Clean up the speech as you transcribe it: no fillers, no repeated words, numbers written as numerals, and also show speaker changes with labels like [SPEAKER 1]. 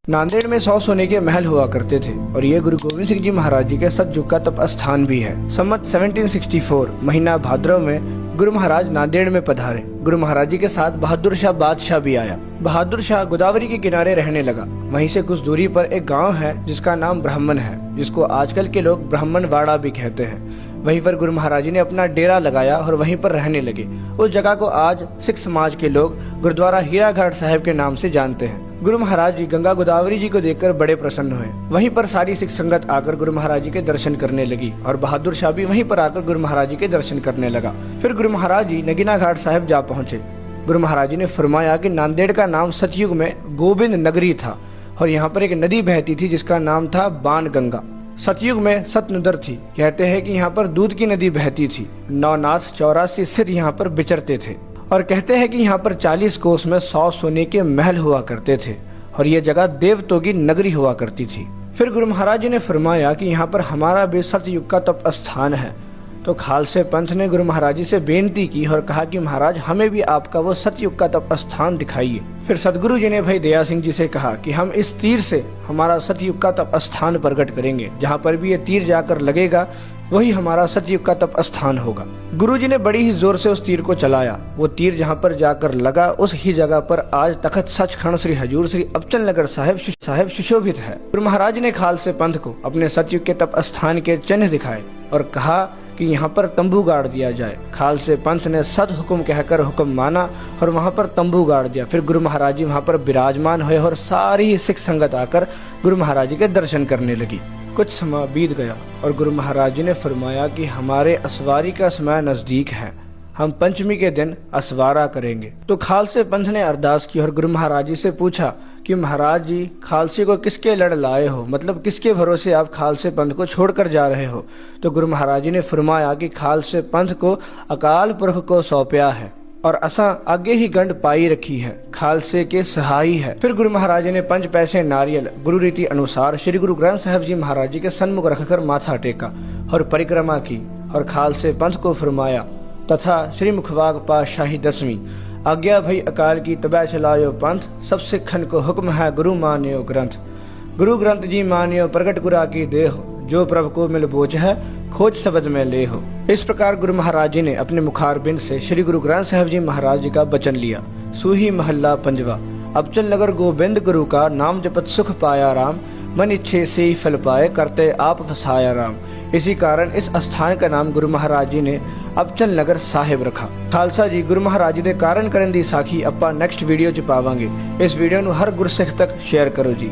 [SPEAKER 1] नांदेड़ में 100 सोने के महल हुआ करते थे और ये गुरु गोविंद सिंह जी महाराज जी के सतयुग का तप स्थान भी है। संवत 1764 महीना भाद्रव में गुरु महाराज नांदेड़ में पधारे। गुरु महाराज जी के साथ बहादुर शाह बादशाह भी आया। बहादुर शाह गोदावरी के किनारे रहने लगा। वहीं से कुछ दूरी पर एक गांव है जिसका नाम ब्राह्मण है, जिसको आजकल के लोग ब्राह्मणवाड़ा भी कहते हैं। वहीं पर गुरु महाराज जी ने अपना डेरा लगाया और वहीं पर रहने लगे। उस जगह को आज सिख समाज के लोग गुरुद्वारा हीरा घाट साहिब के नाम से जानते हैं। गुरु महाराज जी गंगा गोदावरी जी को देखकर बड़े प्रसन्न हुए। वहीं पर सारी सिख संगत आकर गुरु महाराज जी के दर्शन करने लगी और बहादुर शाह भी वहीं पर आकर गुरु महाराज जी के दर्शन करने लगा। फिर गुरु महाराज जी नगीना घाट साहिब जा पहुंचे। गुरु महाराज जी ने फरमाया कि नांदेड़ का नाम सतयुग में गोविंद नगरी था और यहाँ पर एक नदी बहती थी जिसका नाम था बाण गंगा। सतयुग में सतनुदर थी। कहते हैं कि यहाँ पर दूध की नदी बहती थी। नवनाथ 84 सिर यहाँ पर विचरते थे और कहते हैं कि यहाँ पर 40 कोस में 100 सोने के महल हुआ करते थे और ये जगह देवतों की नगरी हुआ करती थी। फिर गुरु महाराज जी ने फरमाया कि यहाँ पर हमारा भी सतयुग का तप स्थान है। तो खालसे पंथ ने गुरु महाराज जी से बेनती की और कहा कि महाराज हमें भी आपका वो सतयुग का तप स्थान दिखाइए। फिर सदगुरु जी ने भाई दया सिंह जी से कहा कि हम इस तीर से हमारा सतयुग का तप स्थान प्रकट करेंगे। जहाँ पर भी ये तीर जाकर लगेगा वही हमारा सतयुग का तप स्थान होगा। गुरु जी ने बड़ी ही जोर से उस तीर को चलाया। वो तीर जहाँ पर जाकर लगा उस ही जगह पर आज तखत सचखंड श्री हजूर श्री अबचल नगर साहिब सुशोभित है। गुरु महाराज ने खालसे पंथ को अपने सतयुग के तप स्थान के चिन्ह दिखाए और कहा कि यहाँ पर तंबू गाड़ दिया जाए। खालसे पंथ ने सद हुक्म कहकर हुक्म माना और वहाँ पर तंबू गाड़ दिया। फिर गुरु महाराज जी वहाँ पर विराजमान हुए और सारी सिख संगत आकर गुरु महाराज जी के दर्शन करने लगी। कुछ समय बीत गया और गुरु महाराज जी ने फरमाया कि हमारे असवारी का समय नजदीक है, हम पंचमी के दिन असवारा करेंगे। तो खालसे पंथ ने अरदास की और गुरु महाराज जी से पूछा कि महाराज जी खालसे को किसके लड़ लाए हो, मतलब किसके भरोसे आप खालसे पंथ को छोड़कर जा रहे हो। तो गुरु महाराज जी ने फरमाया कि खालसे पंथ को अकाल पुरख को सौंपया है और असा आगे ही गंढ पाई रखी है, खालसे के सहाई है। फिर गुरु महाराज जी ने 5 पैसे नारियल गुरु रीति अनुसार श्री गुरु ग्रंथ साहिब जी महाराज जी के सन्मुख रखकर माथा टेका और परिक्रमा की और खालसे पंथ को फरमाया तथा श्री मुखवाग पातशाही 10वीं आज्ञा भई अकाल की तबै चलायो पंथ, सब सिखन को हुक्म है गुरु मान्यो ग्रंथ। गुरु ग्रंथ जी मान्यो प्रगट गुरा की देह, जो प्रभु को मिल बोझ है खोज शब्द में ले हो। इस प्रकार गुरु महाराज जी ने अपने मुखारबिंद से श्री गुरु ग्रंथ साहिब जी महाराज जी का वचन लिया। सूही महल्ला पंजवा। अबचल नगर गोविंद गुरु का नाम जपत सुख पाया राम, मन इच्छे से ही फल पाए करते आप फसाया राम। इसी कारण इस स्थान का नाम गुरु महाराज जी ने अबचल नगर साहिब रखा। खालसा जी गुरु महाराज जी दे कारण करन दी साखी ਆਪਾਂ ਨੈਕਸਟ ਵੀਡੀਓ ਚ ਪਾਵਾਂਗੇ। इस वीडियो ਨੂੰ हर गुरसिख तक शेयर करो जी।